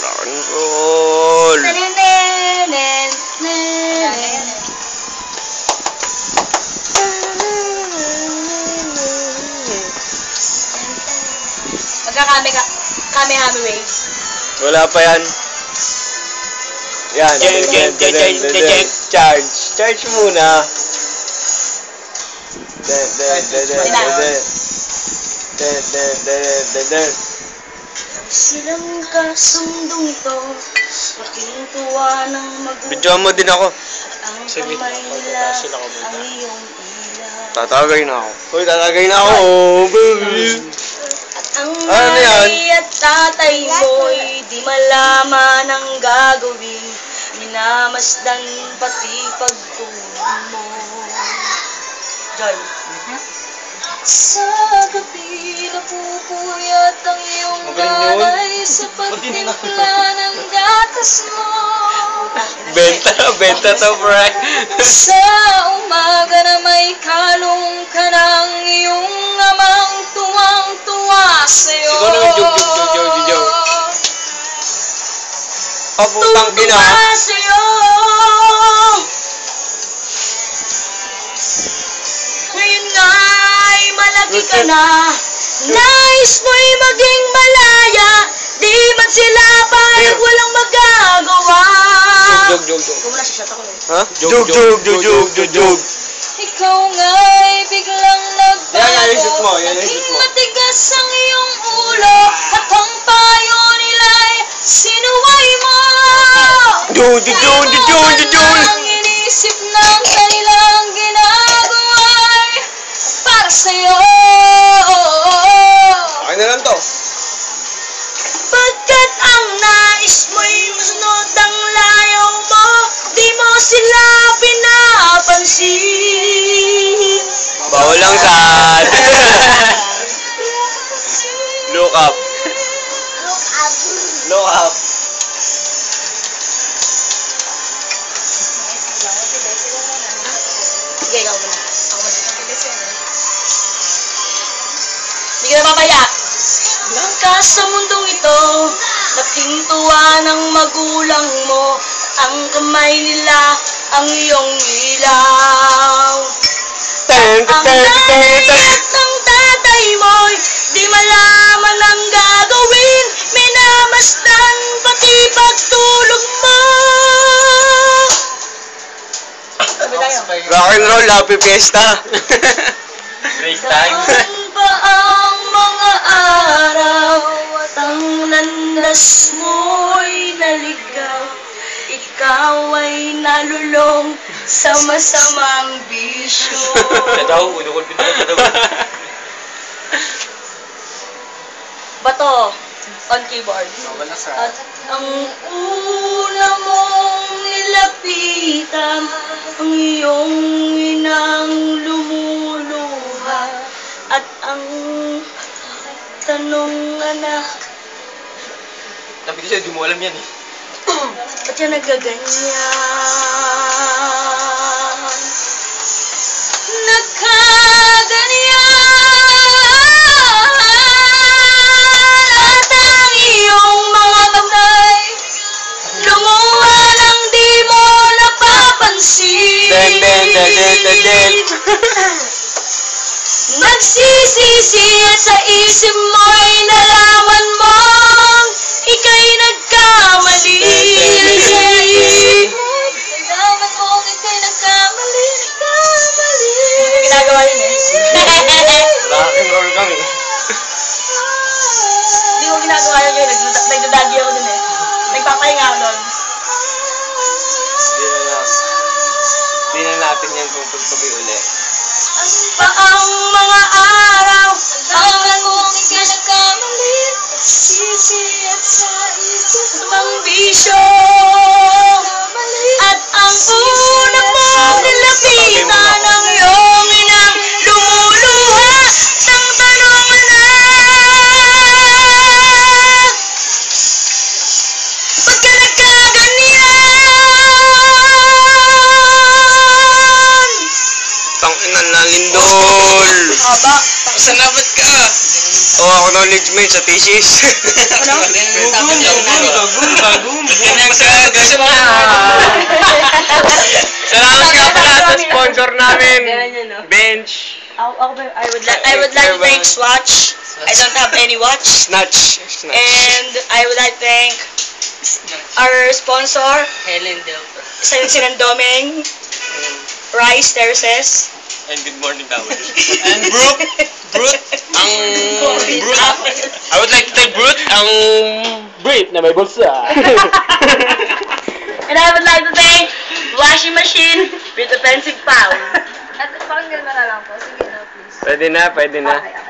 Rock and roll. Kame-hame wave. Wala pa yan. Yan. Charge muna. Silang kasundong ito, laking tuwa ng magulang. Bidyoan mo din ako. Ang kamay nila, ang iyong ilaw. Tatagay na ako. Uy, tatagay na ako. Baby. Ang nanay at tatay mo'y di malaman ang gagawin. Minamasdan pati pagtulong mo. Joy. Sa gabi napupuyat ang iyong nanay sa pagtimpla ng gatas mo. Benta to, Frank. Sa umaga na may kalong ka ng iyong amang tuwang-tuwa sa'yo. Siguro yung jog. Putang ina. Tuwang-tuwa sa'yo. Ngayon nga'y malaki ka na, nais mo'y maging malaya, di man sila parang walang magagawa. Jog. Ikaw muna siya ako eh. Ha? Jog. Ikaw nga'y biglang nagbago, Yan, naging matigas ang iyong ulo, at ang payo nila'y sinuway mo. Jog. Ang inisip ng kanilang ginagawa'y para sa'yo. Okay na lang to. Pagkat ang nais mo'y masunod ang layaw mo, di mo sila pinapansin. Bawal lang sad. Look up. Sige, ikaw muna. Ako muna. Hindi ka na mamaya. Lang ka sa mundong ito, laking tuwa ng magulang mo, ang kamay nila ang iyong ilaw. Ang nanay at ang tatay mo'y di malaman ang gagawin, minamasdan pati pagtulog mo. Rock and roll, happy fiesta. Break time. Saan ba ang mga araw at ang landas mo'y naligaw? Ikaw ay nalulong sa masamang bisyo. Bato on keyboard. At ang una mong nilapitan, ang iyong inang lumuluha, at ang tanong anak, Tapi siya, di mo alam yan eh. ba't yan nagaganyan? At ang iyong mga kamay lumuha nang di mo napapansin. Nagsisisi at sa isip mo'y nalaman mong ika'y nagkamali. Nalaman mong ika'y nagkamali. Ginagawa yun eh. Rock and roll kami. Hindi ko ginagawa yun eh. Nagdadagi ako dun eh. Nagpapahinga ako dun. Di na natin yan kung pagtuloy ulit. Ang mga araw, ang mong ika'y nagkamali, sisi at sa isip ng bisyo. At ang una mong nilapitan ng iyong inang lumuluha ng tanong anak. Pagka nagkaganyan, Tangina na lindol. Aba. Salamat ka! Oh, acknowledge mo yun sa thesis. Salamat ka pala sa sponsor namin. Bench. I would like to thank Swatch. I don't have any watch. Snatch. And I would like to thank our sponsor, Helen Delta. Sinan Doming, Rice Terraces. And good morning, Tawad. And Brute, ang Brute. I would like to thank Brute, ang brief na may bulsa. And I would like to thank washing machine with offensive power. At pakinggan mo na lang po. Sige na, please. Pwede na. Okay.